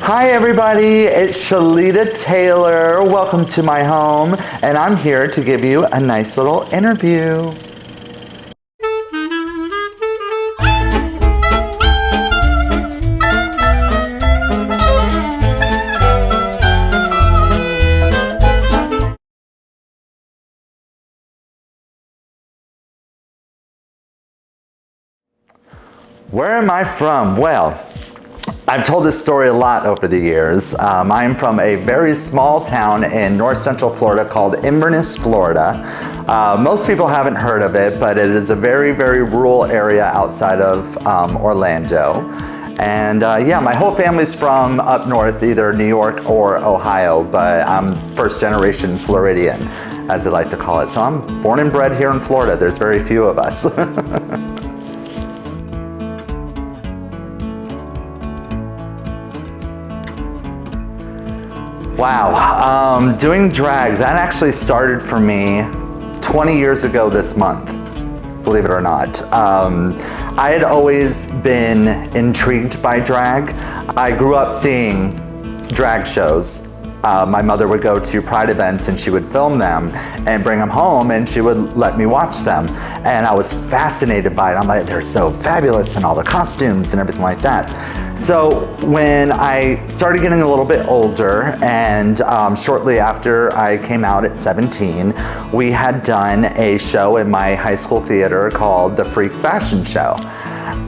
Hi everybody, it's Shelita Taylor. Welcome to my home, and I'm here to give you a nice little interview. Where am I from? Well, I've told this story a lot over the years. I'm from a very small town in north central Florida called Inverness, Florida. Most people haven't heard of it, but it is a very, very rural area outside of Orlando. And yeah, my whole family's from up north, either New York or Ohio, but I'm first generation Floridian, as they like to call it. So I'm born and bred here in Florida. There's very few of us. Wow, doing drag, that actually started for me 20 years ago this month, believe it or not. I had always been intrigued by drag. I grew up seeing drag shows. My mother would go to pride events and she would film them and bring them home and she would let me watch them. And I was fascinated by it. I'm like, they're so fabulous and all the costumes and everything like that. So when I started getting a little bit older and shortly after I came out at 17, we had done a show in my high school theater called The Freak Fashion Show.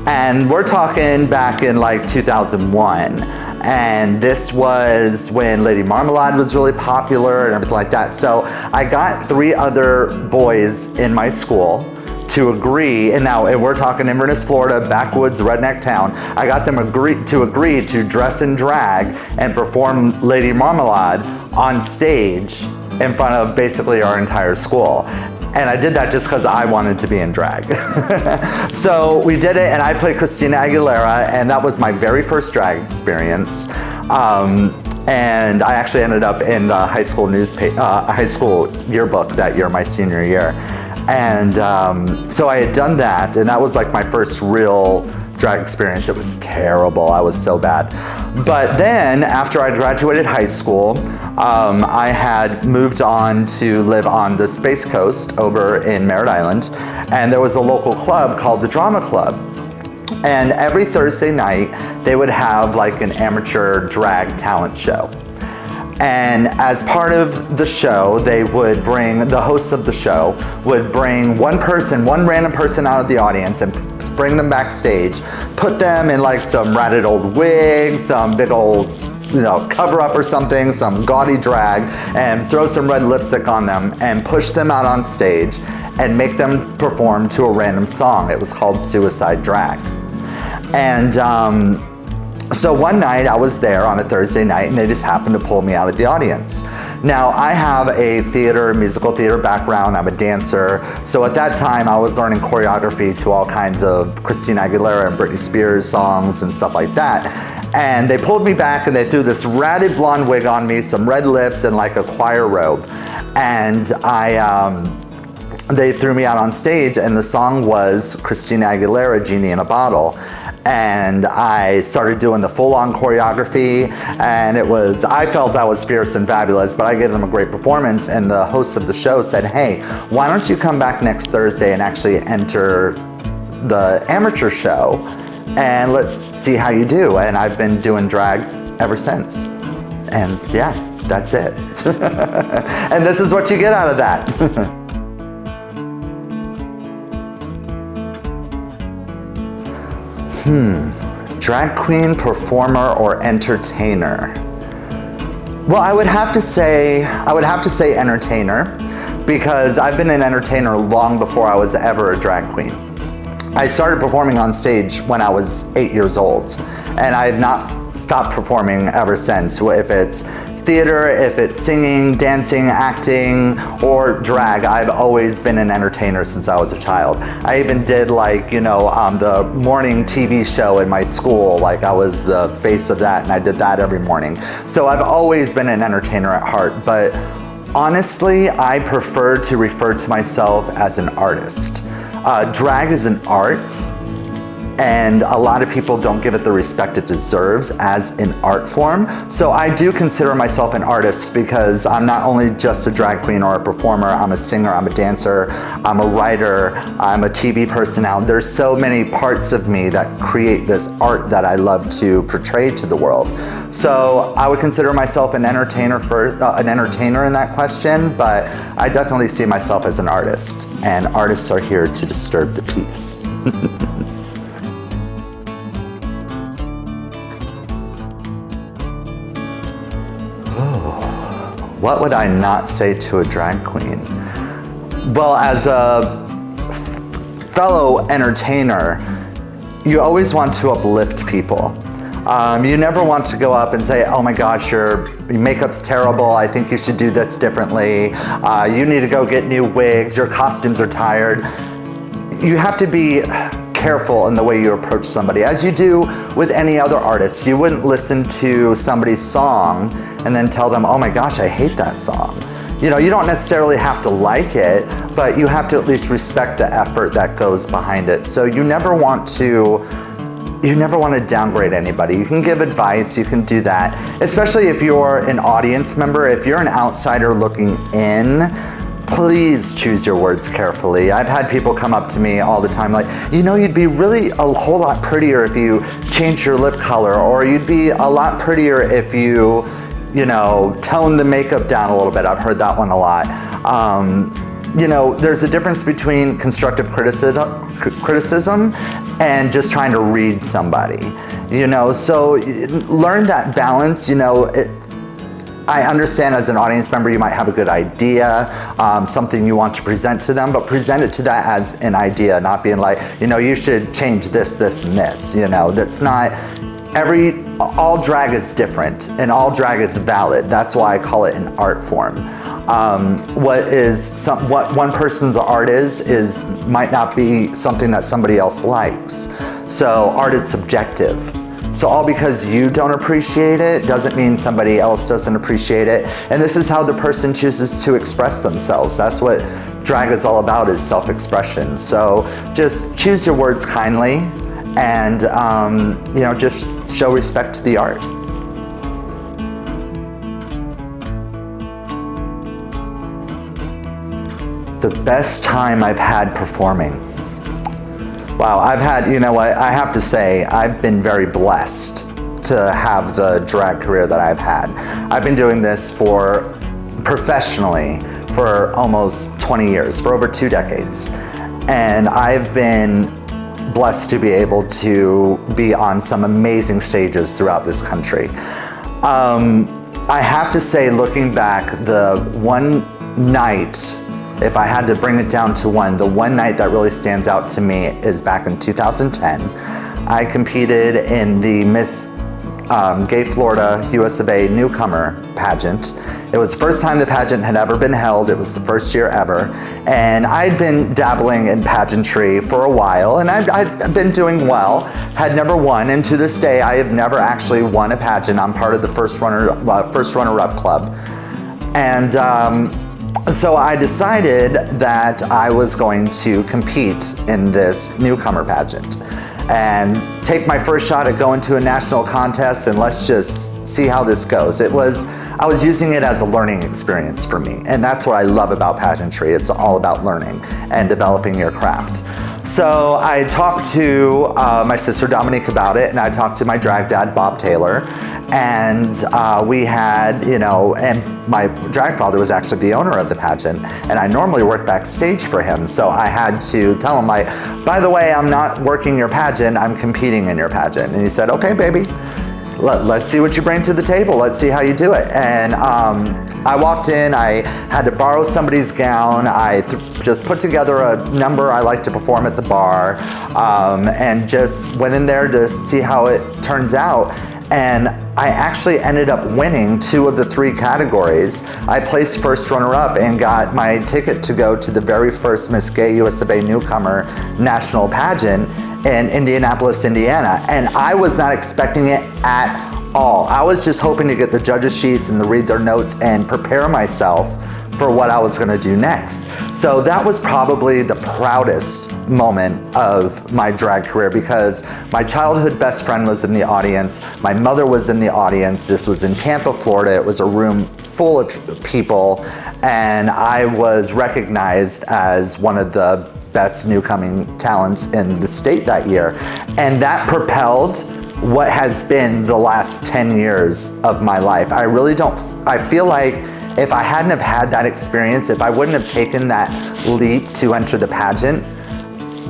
And we're talking back in like 2001. And this was when Lady Marmalade was really popular and everything like that. So I got 3 other boys in my school to agree, and we're talking Inverness, Florida, backwoods, redneck town. I got them to agree to dress in drag and perform Lady Marmalade on stage in front of basically our entire school. And I did that just because I wanted to be in drag. So we did it, and I played Christina Aguilera, and that was my very first drag experience. And I actually ended up in the high school yearbook that year, my senior year. And so I had done that, and that was like my first real drag experience. It was terrible. I was so bad. But then after I graduated high school, I had moved on to live on the Space Coast over in Merritt Island, and there was a local club called the Drama Club. And every Thursday night, they would have like an amateur drag talent show. And as part of the show, the hosts of the show would bring one random person out of the audience and bring them backstage, put them in like some ratted old wig, some big old, cover up or something, some gaudy drag, and throw some red lipstick on them and push them out on stage and make them perform to a random song. It was called Suicide Drag. And so one night I was there on a Thursday night and they just happened to pull me out of the audience. Now I have a musical theater background, I'm a dancer. So at that time I was learning choreography to all kinds of Christina Aguilera and Britney Spears songs and stuff like that. And they pulled me back and they threw this ratted blonde wig on me, some red lips and like a choir robe. And they threw me out on stage and the song was Christina Aguilera, Genie in a Bottle. And I started doing the full-on choreography, and I felt I was fierce and fabulous, but I gave them a great performance, and the host of the show said, hey, why don't you come back next Thursday and actually enter the amateur show, and let's see how you do. And I've been doing drag ever since. And yeah, that's it. And this is what you get out of that. Drag queen, performer, or entertainer? Well, I would have to say entertainer, because I've been an entertainer long before I was ever a drag queen. I started performing on stage when I was 8 years old, and I have not stopped performing ever since. If it's theater, if it's singing, dancing, acting, or drag, I've always been an entertainer since I was a child. I even did the morning TV show in my school, like I was the face of that and I did that every morning. So I've always been an entertainer at heart, but honestly, I prefer to refer to myself as an artist. Drag is an art, and a lot of people don't give it the respect it deserves as an art form. So I do consider myself an artist because I'm not only just a drag queen or a performer, I'm a singer, I'm a dancer, I'm a writer, I'm a TV personality. There's so many parts of me that create this art that I love to portray to the world. So I would consider myself an entertainer in that question, but I definitely see myself as an artist, and artists are here to disturb the peace. What would I not say to a drag queen? Well, as a fellow entertainer, you always want to uplift people. You never want to go up and say, oh my gosh, your makeup's terrible, I think you should do this differently, you need to go get new wigs, your costumes are tired. You have to be careful in the way you approach somebody, as you do with any other artist. You wouldn't listen to somebody's song and then tell them, oh my gosh, I hate that song. You know, you don't necessarily have to like it, but you have to at least respect the effort that goes behind it. So you never want to downgrade anybody. You can give advice, you can do that, especially if you're an audience member. If you're an outsider looking in, please choose your words carefully. I've had people come up to me all the time like, you know, you'd be really a whole lot prettier if you changed your lip color, or you'd be a lot prettier if you know, tone the makeup down a little bit. I've heard that one a lot. You know, there's a difference between constructive criticism and just trying to read somebody, you know, so learn that balance. You know, I understand as an audience member you might have a good idea, something you want to present to them, but present it to that as an idea, not being like, you know, you should change this, this, and this. You know, that's not, all drag is different and all drag is valid. That's why I call it an art form. What one person's art is might not be something that somebody else likes. So art is subjective. So all because you don't appreciate it doesn't mean somebody else doesn't appreciate it. And this is how the person chooses to express themselves. That's what drag is all about, is self-expression. So just choose your words kindly and you know, just show respect to the art. The best time I've had performing. Wow, I've had, you know what, I have to say, I've been very blessed to have the drag career that I've had. I've been doing this professionally for almost 20 years, for over 2 decades. And I've been blessed to be able to be on some amazing stages throughout this country. I have to say, looking back, the one night, if I had to bring it down to one, the one night that really stands out to me is back in 2010. I competed in the Miss Gay Florida US of A newcomer pageant. It was the first time the pageant had ever been held. It was the first year ever. And I'd been dabbling in pageantry for a while, and I'd been doing well, had never won, and to this day I have never actually won a pageant. I'm part of the first runner-up club. And so I decided that I was going to compete in this newcomer pageant and take my first shot at going to a national contest, and let's just see how this goes. I was using it as a learning experience for me, and that's what I love about pageantry. It's all about learning and developing your craft. So I talked to my sister Dominique about it, and I talked to my drag dad, Bob Taylor, and we had, you know, and my drag father was actually the owner of the pageant, and I normally work backstage for him, so I had to tell him, like, by the way, I'm not working your pageant, I'm competing in your pageant. And he said, okay, baby, let's see what you bring to the table, let's see how you do it. And I walked in, I had to borrow somebody's gown, I just put together a number I like to perform at the bar, and just went in there to see how it turns out. And I actually ended up winning 2 of the 3 categories. I placed first runner-up and got my ticket to go to the very first Miss Gay US of A newcomer national pageant in Indianapolis, Indiana. And I was not expecting it at all. I was just hoping to get the judges' sheets and to read their notes and prepare myself for what I was gonna do next. So that was probably the proudest moment of my drag career, because my childhood best friend was in the audience, my mother was in the audience, this was in Tampa, Florida, it was a room full of people, and I was recognized as one of the best newcoming talents in the state that year. And that propelled what has been the last 10 years of my life. I feel like if I hadn't have had that experience, if I wouldn't have taken that leap to enter the pageant,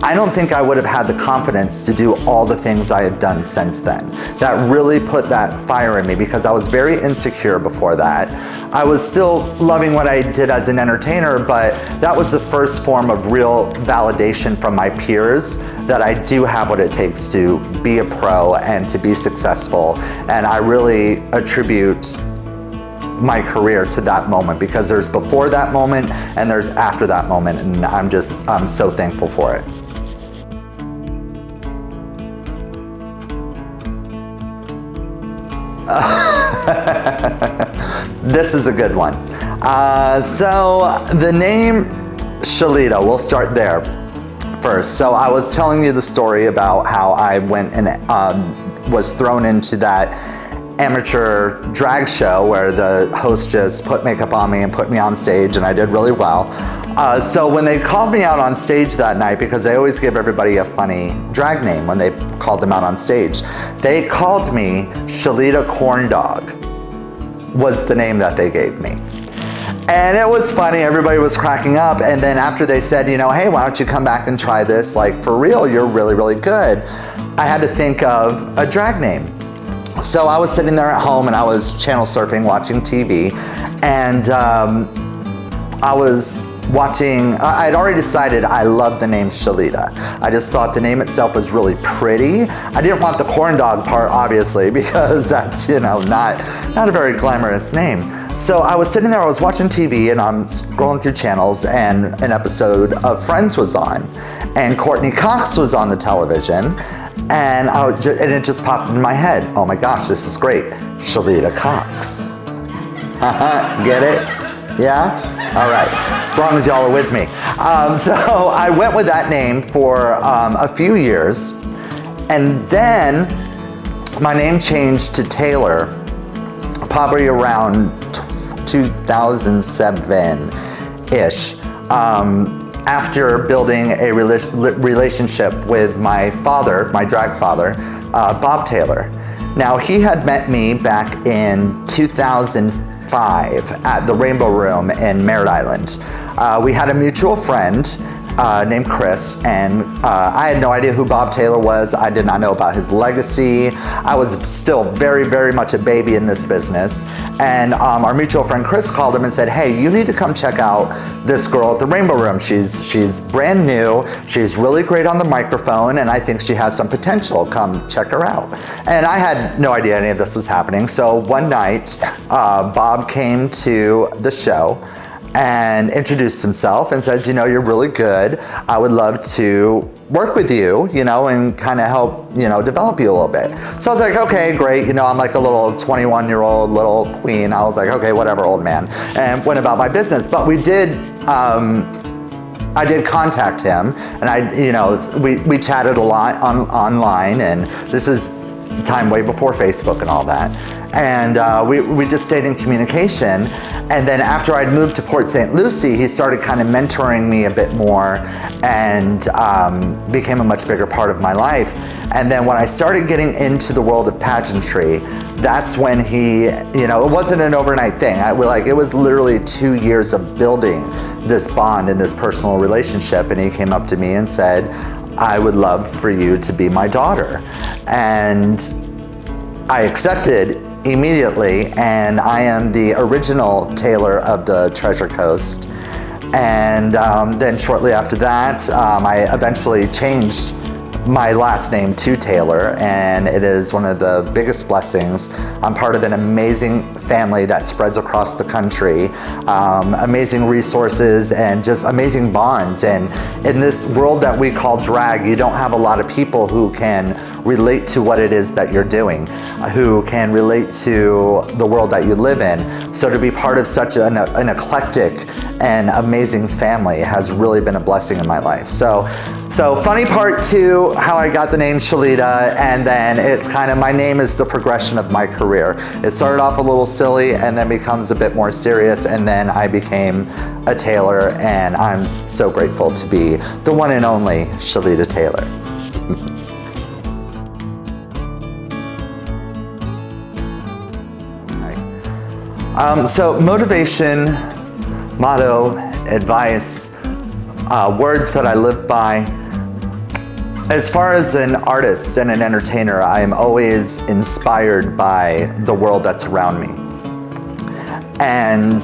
I don't think I would have had the confidence to do all the things I have done since then. That really put that fire in me, because I was very insecure before that. I was still loving what I did as an entertainer, but that was the first form of real validation from my peers that I do have what it takes to be a pro and to be successful. And I really attribute my career to that moment, because there's before that moment and there's after that moment, and I'm so thankful for it. This is a good one. So the name Shelita, we'll start there first. So I was telling you the story about how I went and was thrown into that amateur drag show where the host just put makeup on me and put me on stage, and I did really well. So when they called me out on stage that night, because they always give everybody a funny drag name when they called them out on stage, they called me Shelita Corn Dog, was the name that they gave me. And it was funny, everybody was cracking up, and then after they said, hey, why don't you come back and try this, like for real, you're really, really good, I had to think of a drag name. So I was sitting there at home and I was channel surfing, watching TV, and I was watching, I'd already decided I loved the name Shelita. I just thought the name itself was really pretty. I didn't want the corn dog part, obviously, because that's, not a very glamorous name. So I was sitting there, I was watching TV, and I'm scrolling through channels, and an episode of Friends was on, and Courtney Cox was on the television, and it just popped in my head. Oh my gosh, this is great. Shelita Cox. Get it? Yeah? All right, as long as y'all are with me. So I went with that name for a few years, and then my name changed to Taylor, probably around 2007-ish, after building a relationship with my father, my drag father, Bob Taylor. Now, he had met me back in 2005 at the Rainbow Room in Merritt Island. We had a mutual friend named Chris, and I had no idea who Bob Taylor was. I did not know about his legacy. I was still very, very much a baby in this business. And our mutual friend Chris called him and said, hey, you need to come check out this girl at the Rainbow Room. She's brand new, she's really great on the microphone, and I think she has some potential. Come check her out. And I had no idea any of this was happening. So one night, Bob came to the show and introduced himself and says, you're really good. I would love to work with you, and kind of help, develop you a little bit. So I was like, okay, great. I'm like a little 21-year-old little queen. I was like, okay, whatever, old man, and went about my business. But I did contact him, and we chatted a lot online, and this is time way before Facebook and all that. And we just stayed in communication. And then after I'd moved to Port St. Lucie, he started kind of mentoring me a bit more, and became a much bigger part of my life. And then when I started getting into the world of pageantry, that's when he, it wasn't an overnight thing. It was literally 2 years of building this bond and this personal relationship. And he came up to me and said, I would love for you to be my daughter. And I accepted immediately, and I am the original Taylor of the Treasure Coast. And then shortly after that, I eventually changed my last name to Taylor, and it is one of the biggest blessings. I'm part of an amazing family that spreads across the country, amazing resources and just amazing bonds. And in this world that we call drag, you don't have a lot of people who can relate to what it is that you're doing, who can relate to the world that you live in. So to be part of such an eclectic and amazing family has really been a blessing in my life. So funny part too, how I got the name Shelita, and then it's kind of, my name is the progression of my career. It started off a little silly and then becomes a bit more serious, and then I became a Taylor, and I'm so grateful to be the one and only Shelita Taylor. So motivation, motto, advice, words that I live by. As far as an artist and an entertainer, I am always inspired by the world that's around me. And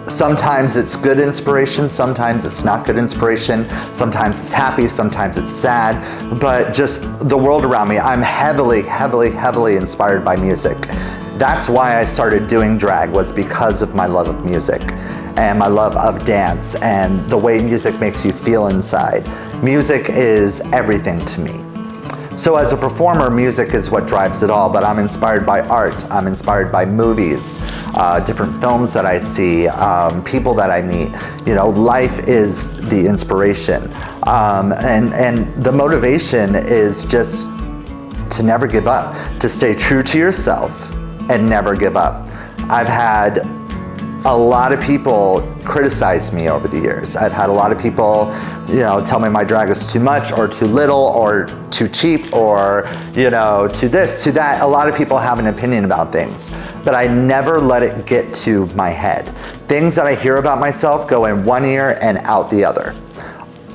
sometimes it's good inspiration, sometimes it's not good inspiration, sometimes it's happy, sometimes it's sad, but just the world around me, I'm heavily, heavily, heavily inspired by music. That's why I started doing drag, was because of my love of music and my love of dance and the way music makes you feel inside. Music is everything to me. So as a performer, music is what drives it all, but I'm inspired by art, I'm inspired by movies, different films that I see, people that I meet. You know, life is the inspiration. And the motivation is just to never give up, to stay true to yourself and never give up. I've had a lot of people criticize me over the years. I've had a lot of people, you know, tell me my drag is too much or too little or too cheap or, you know, to this, to that. A lot of people have an opinion about things, but I never let it get to my head. Things that I hear about myself go in one ear and out the other.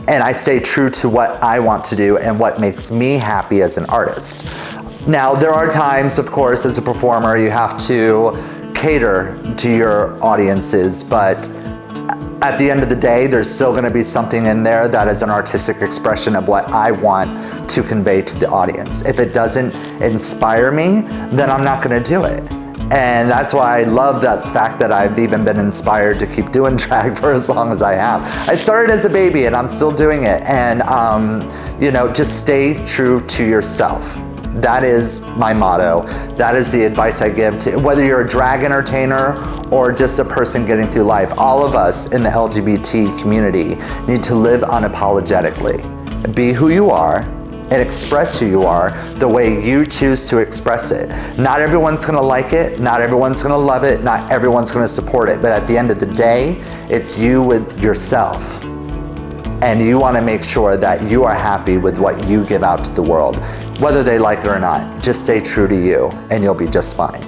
And I stay true to what I want to do and what makes me happy as an artist. Now, there are times, of course, as a performer, you have to cater to your audiences, but at the end of the day, there's still going to be something in there that is an artistic expression of what I want to convey to the audience. If it doesn't inspire me, then I'm not going to do it. And that's why I love that fact that I've even been inspired to keep doing drag for as long as I have. I started as a baby and I'm still doing it. And, you know, just stay true to yourself. That is my motto. That is the advice I give to, whether you're a drag entertainer or just a person getting through life. All of us in the LGBT community need to live unapologetically. Be who you are and express who you are the way you choose to express it. Not everyone's gonna like it, not everyone's gonna love it, not everyone's gonna support it, but at the end of the day, it's you with yourself. And you wanna make sure that you are happy with what you give out to the world, whether they like it or not. Just stay true to you and you'll be just fine.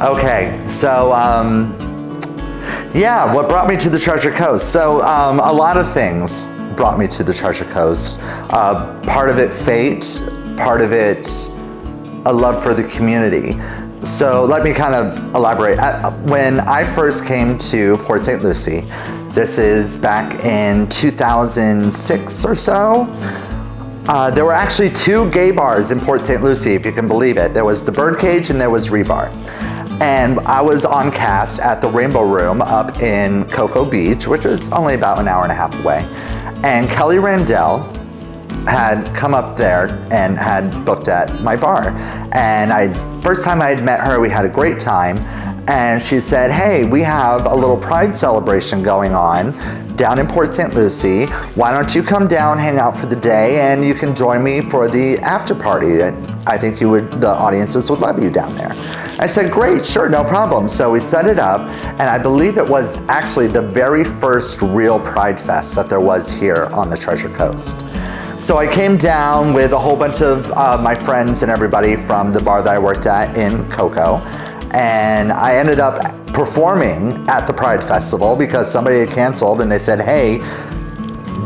Okay, so yeah, what brought me to the Treasure Coast? So a lot of things brought me to the Treasure Coast. Part of it fate, part of it a love for the community. So let me kind of elaborate. When I first came to Port St. Lucie, this is back in 2006 or so, there were actually 2 gay bars in Port St. Lucie, if you can believe it. There was the Birdcage and there was Rebar. And I was on cast at the Rainbow Room up in Cocoa Beach, which was only about an hour and a half away. And Kelly Randell had come up there and had booked at my bar. And first time I had met her, we had a great time. And she said, hey, we have a little Pride celebration going on down in Port St. Lucie. Why don't you come down, hang out for the day, and you can join me for the after party. And I think the audiences would love you down there. I said, great, sure, no problem. So we set it up, and I believe it was actually the very first real Pride Fest that there was here on the Treasure Coast. So I came down with a whole bunch of my friends and everybody from the bar that I worked at in Cocoa, and I ended up performing at the Pride Festival because somebody had canceled, and they said, hey,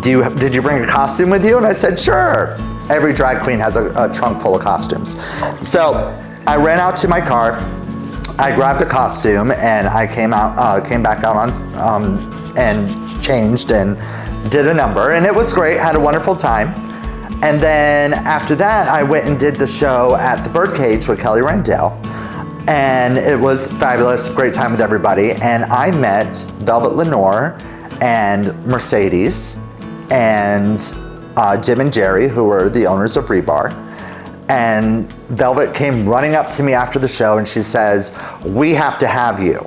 did you bring a costume with you? And I said, sure. Every drag queen has a trunk full of costumes. So I ran out to my car, I grabbed a costume, and I came back out on and changed and did a number, and it was great, had a wonderful time. And then after that, I went and did the show at the Birdcage with Kelly Randell. And it was fabulous, great time with everybody. And I met Velvet Lenore and Mercedes and Jim and Jerry, who were the owners of Rebar. And Velvet came running up to me after the show and she says, "We have to have you."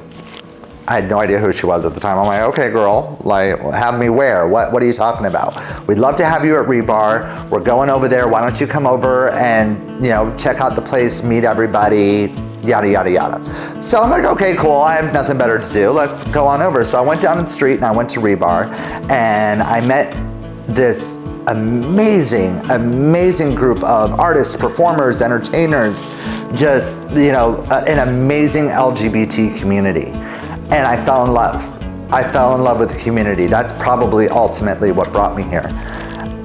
I had no idea who she was at the time. I'm like, "Okay, girl, like, have me where? What are you talking about? We'd love to have you at Rebar. We're going over there. Why don't you come over and, you know, check out the place, meet everybody, yada, yada, yada." So I'm like, okay, cool. I have nothing better to do. Let's go on over. So I went down the street and I went to Rebar and I met this amazing group of artists, performers, entertainers, just, you know, an amazing LGBT community. And I fell in love. I fell in love with the community. That's probably ultimately what brought me here.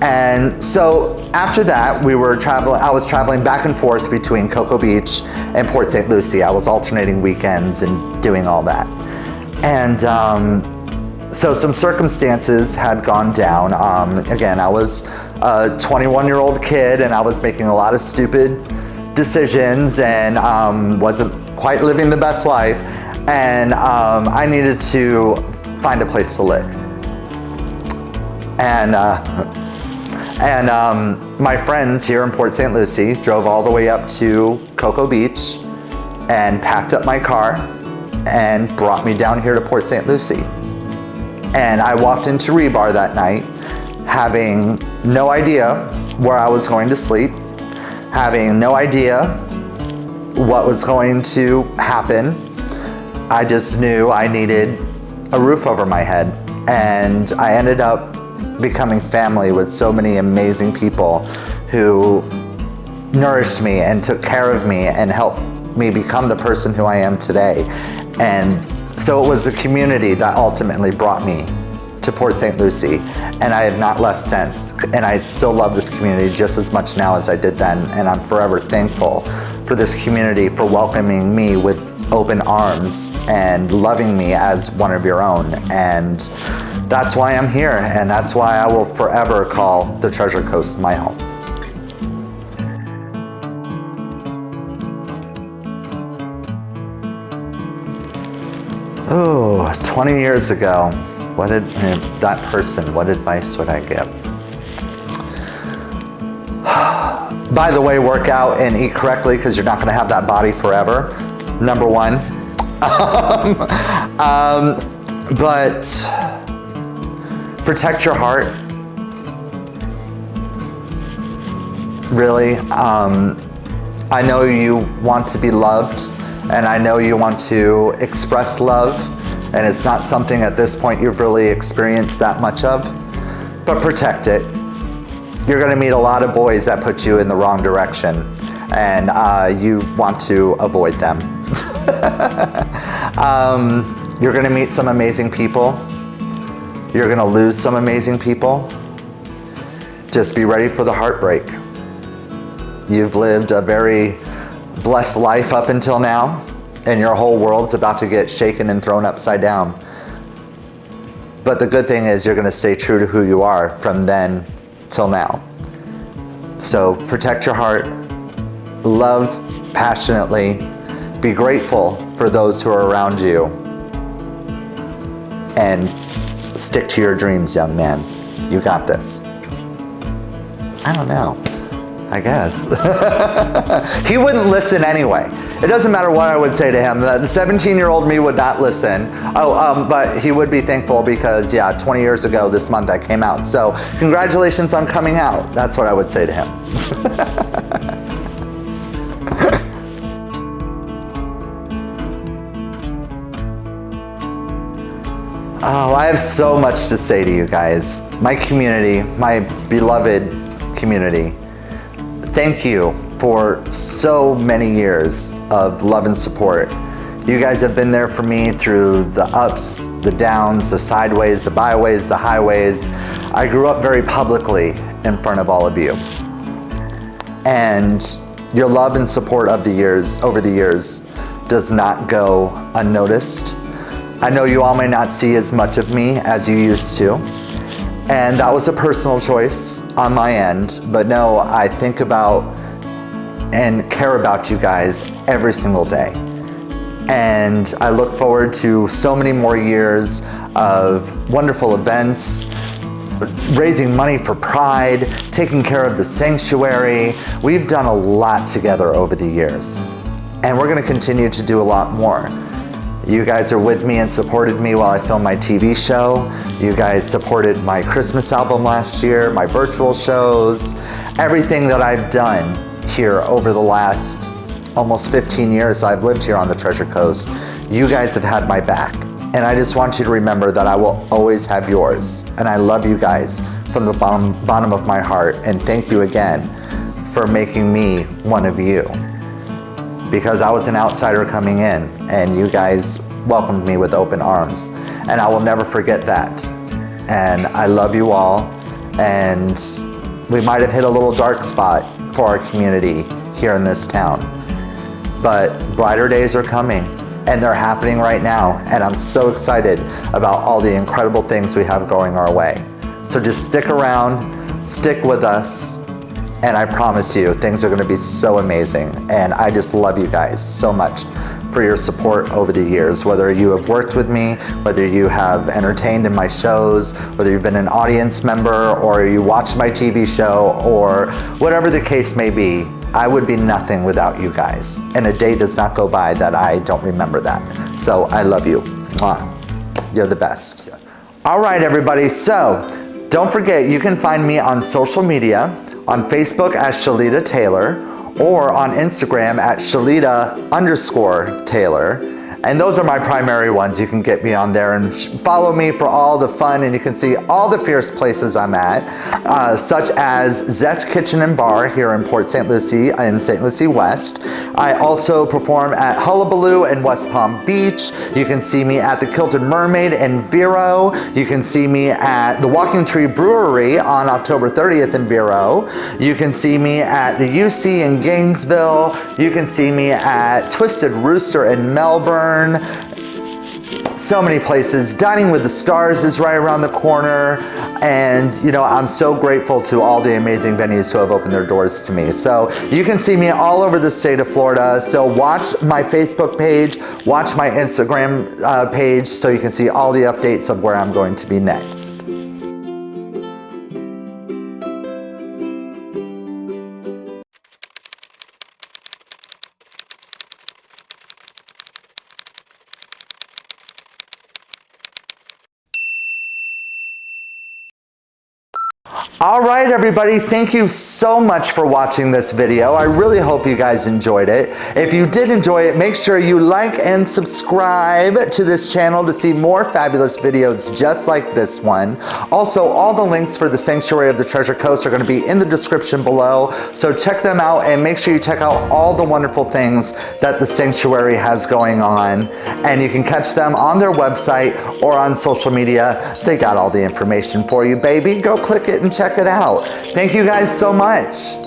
And so after that, I was traveling back and forth between Cocoa Beach and Port St. Lucie. I was alternating weekends and doing all that. And so some circumstances had gone down. Again, I was a 21-year-old kid and I was making a lot of stupid decisions and wasn't quite living the best life. And I needed to find a place to live. And my friends here in Port St. Lucie drove all the way up to Cocoa Beach and packed up my car and brought me down here to Port St. Lucie. And I walked into Rebar that night having no idea where I was going to sleep, having no idea what was going to happen. I just knew I needed a roof over my head. And I ended up becoming family with so many amazing people who nourished me and took care of me and helped me become the person who I am today. And so it was the community that ultimately brought me to Port St. Lucie, and I have not left since. And I still love this community just as much now as I did then, and I'm forever thankful for this community for welcoming me with open arms and loving me as one of your own. And that's why I'm here, and that's why I will forever call the Treasure Coast my home. Oh, 20 years ago, what advice would I give? By the way, work out and eat correctly because you're not going to have that body forever. Number one. But protect your heart. Really. I know you want to be loved, and I know you want to express love, and it's not something at this point you've really experienced that much of, but protect it. You're gonna meet a lot of boys that put you in the wrong direction, and you want to avoid them. You're gonna meet some amazing people. You're gonna lose some amazing people. Just be ready for the heartbreak. You've lived a very blessed life up until now, and your whole world's about to get shaken and thrown upside down. But the good thing is you're gonna stay true to who you are from then till now. So protect your heart, love passionately, be grateful for those who are around you, and stick to your dreams, young man. You got this. I don't know. I guess. He wouldn't listen anyway. It doesn't matter what I would say to him. The 17-year-old me would not listen. But he would be thankful because, yeah, 20 years ago this month I came out. So congratulations on coming out. That's what I would say to him. Oh, I have so much to say to you guys. My community, my beloved community, thank you for so many years of love and support. You guys have been there for me through the ups, the downs, the sideways, the byways, the highways. I grew up very publicly in front of all of you. And your love and support of the years, over the years, does not go unnoticed. I know you all may not see as much of me as you used to. And that was a personal choice on my end, but no, I think about and care about you guys every single day. And I look forward to so many more years of wonderful events, raising money for Pride, taking care of the sanctuary. We've done a lot together over the years, and we're gonna continue to do a lot more. You guys are with me and supported me while I filmed my TV show. You guys supported my Christmas album last year, my virtual shows, everything that I've done here over the last almost 15 years I've lived here on the Treasure Coast. You guys have had my back. And I just want you to remember that I will always have yours. And I love you guys from the bottom of my heart. And thank you again for making me one of you. Because I was an outsider coming in, and you guys welcomed me with open arms. And I will never forget that. And I love you all. And we might have hit a little dark spot for our community here in this town. But brighter days are coming. And they're happening right now, and I'm so excited about all the incredible things we have going our way. So just stick around, stick with us, and I promise you, things are gonna be so amazing. And I just love you guys so much for your support over the years, whether you have worked with me, whether you have entertained in my shows, whether you've been an audience member, or you watched my TV show, or whatever the case may be. I would be nothing without you guys. And a day does not go by that I don't remember that. So I love you. Mwah. You're the best. All right, everybody. So don't forget, you can find me on social media, on Facebook as Shelita Taylor, or on Instagram at Shelita_Taylor. And those are my primary ones. You can get me on there and follow me for all the fun, and you can see all the fierce places I'm at, such as Zest Kitchen and Bar here in Port St. Lucie in St. Lucie West. I also perform at Hullabaloo in West Palm Beach. You can see me at the Kilted Mermaid in Vero. You can see me at the Walking Tree Brewery on October 30th in Vero. You can see me at the UC in Gainesville. You can see me at Twisted Rooster in Melbourne. So many places. Dining with the Stars is right around the corner. And you know, I'm so grateful to all the amazing venues who have opened their doors to me. So you can see me all over the state of Florida. So watch my Facebook page, watch my Instagram page, so you can see all the updates of where I'm going to be next. All right, everybody, thank you so much for watching this video. I really hope you guys enjoyed it. If you did enjoy it, make sure you like and subscribe to this channel to see more fabulous videos just like this one. Also, all the links for the Sanctuary of the Treasure Coast are going to be in the description below, so check them out and make sure you check out all the wonderful things that the Sanctuary has going on. And you can catch them on their website or on social media. They got all the information for you, baby. Go click it and check it out. Thank you guys so much.